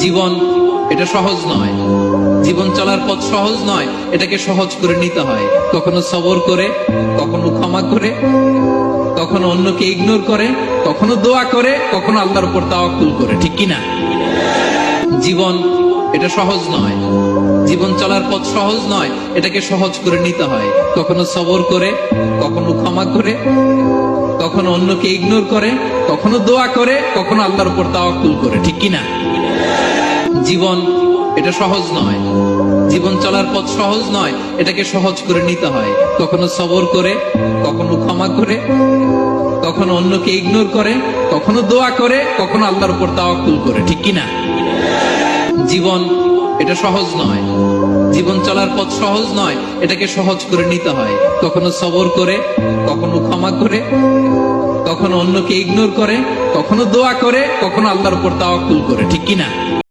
জীবন এটা সহজ নয়, জীবন চলার পথ সহজ নয়, এটাকে সহজ করে নিতে হয়। কখনো সবর করে, কখনো ক্ষমা করে, কখনো অন্যকে ইগনোর করে, কখনো দোয়া করে, কখনো আল্লাহর উপর তাওয়াক্কুল করে। ঠিক কিনা? জীবন এটা সহজ নয়, জীবন চলার পথ সহজ নয়, এটাকে সহজ করে নিতে হয়। কখনো সবর করে, কখনো ক্ষমা করে, কখনো অন্যকে ইগনোর করে, কখনো দোয়া করে, কখনো আল্লাহর উপর তাওয়াক্কুল করে। ঠিক কিনা? জীবন এটা সহজ নয়, জীবন চলার পথ সহজ নয়, এটাকে সহজ করে নিতে হয়। কখনো সবর করে, কখনো ক্ষমা করে, কখনো অন্যকে ইগনোর করে, কখনো দোয়া করে, কখনো আল্লাহর উপর তাওয়াক্কুল করে। ঠিক কিনা? জীবন এটা সহজ নয়, জীবন চলার পথ সহজ নয়, এটাকে সহজ করে নিতে হয়। কখনো সবর করে, কখনো ক্ষমা করে, কখনো অন্যকে ইগনোর করে, কখনো দোয়া করে, কখনো আল্লাহর উপর তাওয়াক্কুল করে। ঠিক কিনা?